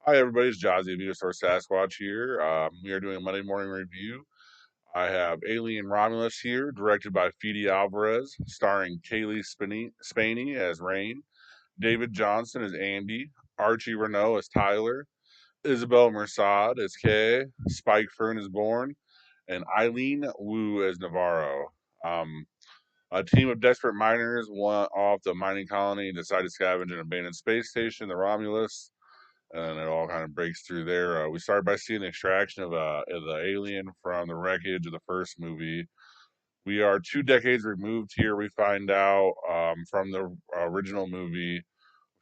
Hi, everybody. It's Jazzy of Sasquatch here. We are doing a Monday morning review. I have Alien Romulus here, directed by Fede Alvarez, starring Kaylee Spaney as Rain, David Johnson as Andy, Archie Renault as Tyler, Isabel Mersad as Kay, Spike Fern as Bourne, and Eileen Wu as Navarro. Um, a team of desperate miners went off the mining colony and decided to scavenge an abandoned space station, the Romulus, and it all kind of breaks through there. We start by seeing the extraction of the alien from the wreckage of the first movie. We are 2 decades removed here. We find out from the original movie.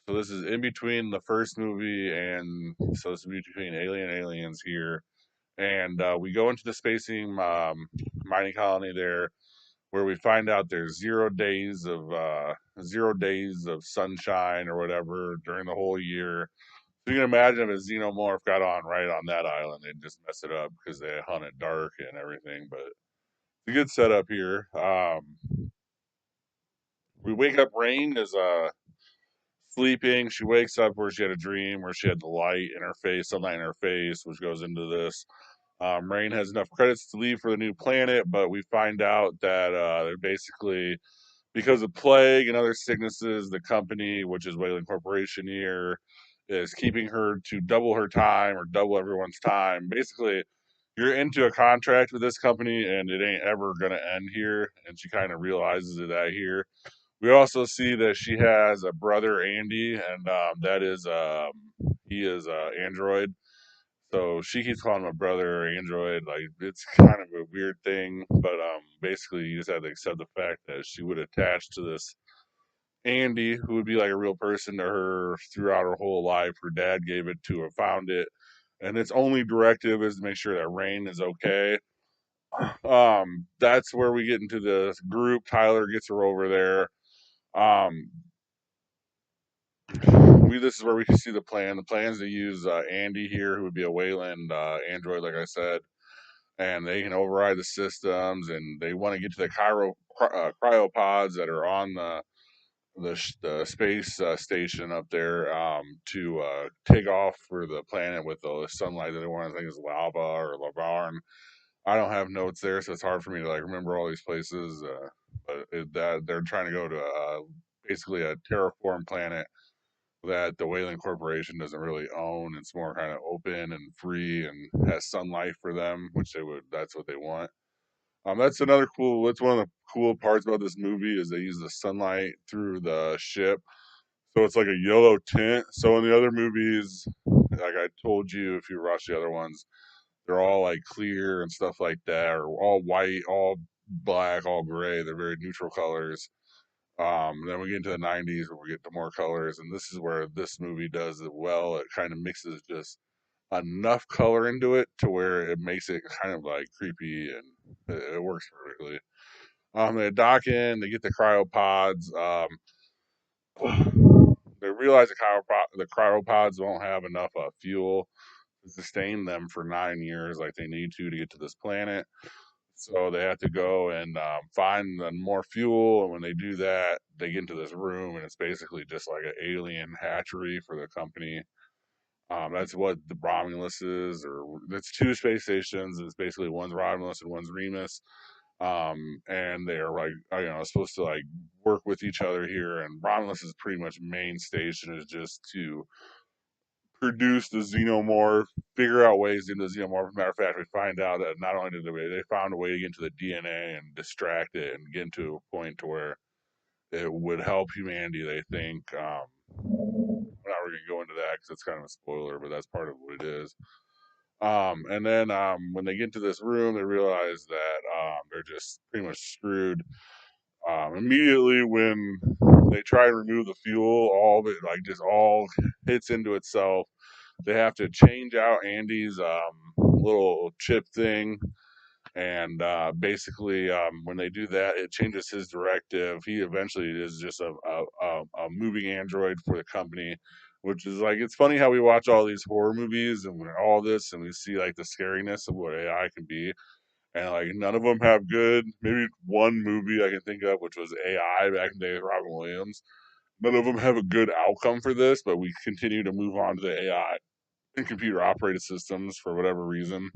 So this is in between the first movie, and so this is between Alien and Aliens here. And we go into the spacing mining colony there, where we find out there's 0 days of sunshine or whatever during the whole year. So you can imagine if a xenomorph got on right on that island, they'd just mess it up because they hunt it dark and everything. But it's a good setup here. We wake up. Rain is sleeping. She wakes up where she had a dream where she had the light in her face, sunlight in her face, which goes into this. Rain has enough credits to leave for the new planet, but we find out that they're basically because of plague and other sicknesses, the company, which is Wayland Corporation here, is keeping her to double her time or double everyone's time. Basically, you're into a contract with this company and it ain't ever going to end here. And she kind of realizes that here. We also see that she has a brother, Andy, and that is, he is Android. So she keeps calling him a brother Android. Like, it's kind of a weird thing, but basically, you just have to accept the fact that she would attach to this Andy, who would be like a real person to her throughout her whole life. Her dad gave it to her, found it, and its only directive is to make sure that Rain is okay. That's where we get into the group. Tyler gets her over there. Um, this is where we can see the plan. The plan is to use Andy here, who would be a Wayland android, like I said, and they can override the systems, and they want to get to the cryopods that are on the space station up there to take off for the planet with the sunlight that they want. I think is lava or Lavarn. I don't have notes there, so it's hard for me to like remember all these places. That they're trying to go to basically a terraform planet that the Wayland Corporation doesn't really own. It's more kind of open and free and has sunlight for them, which they would. That's what they want. That's another cool. That's one of the cool parts about this movie is they use the sunlight through the ship, so it's like a yellow tint. So in the other movies, like I told you, if you watch the other ones, they're all like clear and stuff like that, or all white, all black, all gray. They're very neutral colors. Then we get into the '90s where we get to more colors, and this is where this movie does it well. It kind of mixes just enough color into it to where it makes it kind of like creepy and it works perfectly. They dock in, they get the cryopods. They realize the cryopods won't have enough fuel to sustain them for 9 years like they need to get to this planet. So they have to go and find more fuel. And when they do that, they get into this room, and it's basically just like an alien hatchery for the company. That's what the Romulus is, or it's two space stations. It's basically one's Romulus and one's Remus. And they are like, supposed to like work with each other here. And Romulus's pretty much main station is just to produce the xenomorph, figure out ways into the xenomorph. As a matter of fact, we find out that not only did they found a way to get into the DNA and distract it and get to a point to where it would help humanity. They think. We're not really gonna go into that because it's kind of a spoiler, but that's part of what it is. And then when they get into this room, they realize that they're just pretty much screwed. Immediately when they try to remove the fuel, all of it like just all hits into itself. They have to change out Andy's little chip thing, and basically when they do that, it changes his directive. He eventually is just a moving android for the company, which is like it's funny how we watch all these horror movies and all this, and we see like the scariness of what AI can be, and like none of them have good. Maybe one movie I can think of, which was AI back in the day with Robin Williams. None of them have a good outcome for this, but we continue to move on to the AI. in computer operated systems for whatever reason.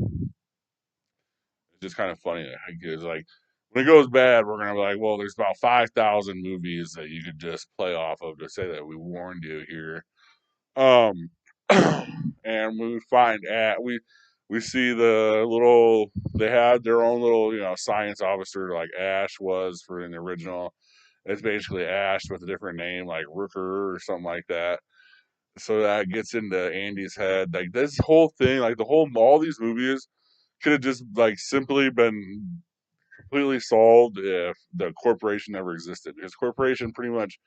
It's just kind of funny. It's like when it goes bad, we're gonna be like, well, there's about 5,000 movies that you could just play off of to say that we warned you here. Um, and we find at we see the little they had their own little science officer like Ash was for in the original. It's basically Ash with a different name like Rooker or something like that. So that gets into Andy's head. Like this whole thing, like the whole all these movies could have just like simply been completely solved if the corporation never existed. Because corporation pretty much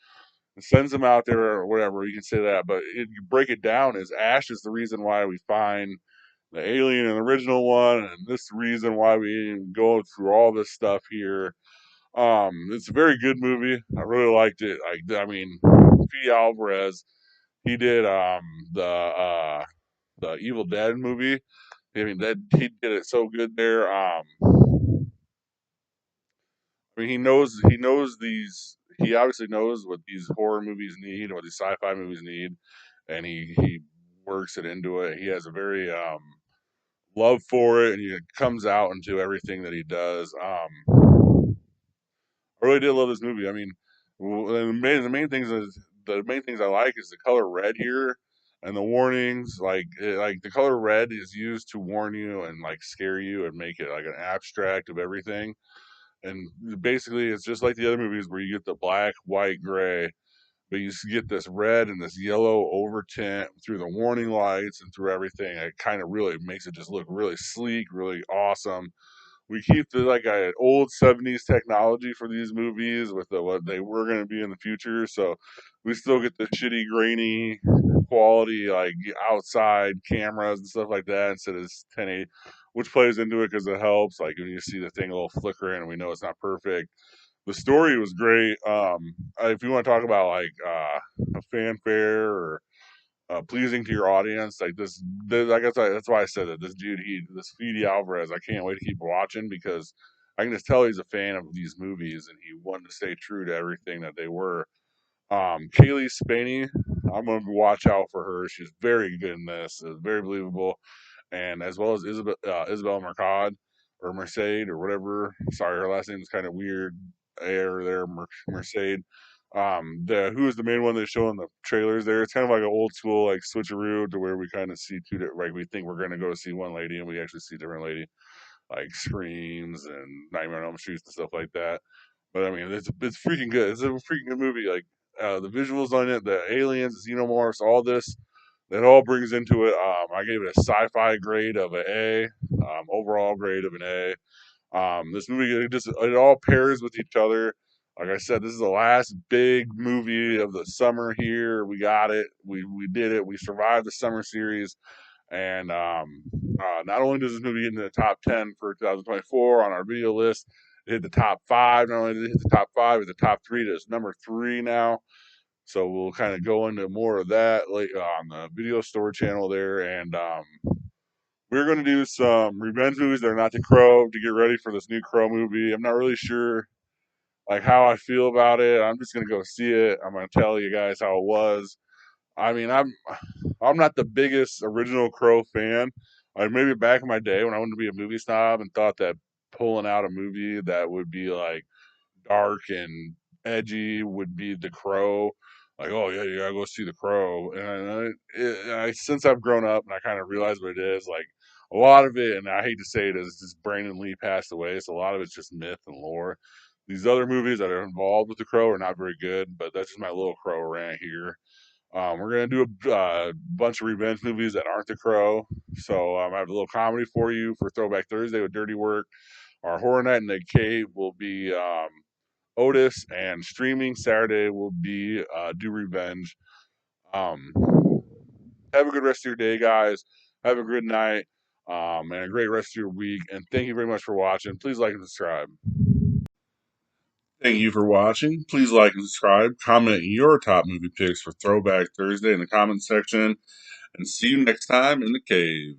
sends them out there or whatever. You can say that, but you break it down as Ash is the reason why we find the alien in the original one, and this reason why we go through all this stuff here. It's a very good movie. I really liked it. I mean, Fede Alvarez, he did the Evil Dead movie. I mean, that he did it so good there. I mean, he knows these. He obviously knows what these horror movies need, what these sci-fi movies need, and he works it into it. He has a very love for it, and it comes out into everything that he does. I really did love this movie. I mean, the main things I like is the color red here and the warnings. Like the color red is used to warn you and like scare you and make it like an abstract of everything. And basically, it's just like the other movies where you get the black, white, gray, but you get this red and this yellow over tint through the warning lights and through everything. It kind of really makes it just look really sleek, really awesome. We keep the like a old '70s technology for these movies with what they were going to be in the future. So we still get the shitty, grainy quality, like outside cameras and stuff like that instead of 1080, which plays into it because it helps. Like when you see the thing a little flickering, and we know it's not perfect. The story was great. If you want to talk about like a fanfare or pleasing to your audience. Like this I guess that's why I said that this dude, this Fede Alvarez, I can't wait to keep watching because I can just tell he's a fan of these movies and he wanted to stay true to everything that they were. Kaylee Spaney, I'm gonna watch out for her. She's very good in this. It's very believable, and as well as Isabel Mercad or Merced or whatever. Sorry, her last name is kind of weird. Air there, Merced. Who is the main one they show in the trailers there? It's kind of like an old school like switcheroo to where we kind of see two like we think we're gonna go see one lady and we actually see a different lady, like Screams and Nightmare on Elm Street and stuff like that. But I mean, it's freaking good. It's a freaking good movie. Like the visuals on it, the aliens, the xenomorphs, all this, that all brings into it. I gave it a sci-fi grade of an A, overall grade of an A. This movie it all pairs with each other. Like I said, this is the last big movie of the summer here. We got it. We did it. We survived the summer series. And not only does this movie get into the top 10 for 2024 on our video list, it hit the top five. Not only did it hit the top five, it's the top three. It's number three now. So we'll kind of go into more of that later on the video store channel there. And we're going to do some revenge movies that are not the Crow to get ready for this new Crow movie. I'm not really sure like how I feel about it. I'm just going to go see it. I'm going to tell you guys how it was. I mean, I'm not the biggest original Crow fan. Like maybe back in my day when I wanted to be a movie snob and thought that pulling out a movie that would be like dark and edgy would be The Crow. Like, oh yeah, you gotta go see The Crow. And since I've grown up and I kind of realized what it is, like a lot of it, and I hate to say it, is just Brandon Lee passed away, so a lot of it's just myth and lore. These other movies that are involved with The Crow are not very good, but that's just my little Crow rant here. We're gonna do a bunch of revenge movies that aren't The Crow. So I have a little comedy for you for Throwback Thursday with Dirty Work. Our Horror Night in the Cave will be Otis, and streaming Saturday will be Do Revenge. Um, have a good rest of your day, guys. Have a good night, and a great rest of your week. And thank you very much for watching. Please like and subscribe. Thank you for watching. Please like and subscribe. Comment your top movie picks for Throwback Thursday in the comments section. And see you next time in the cave.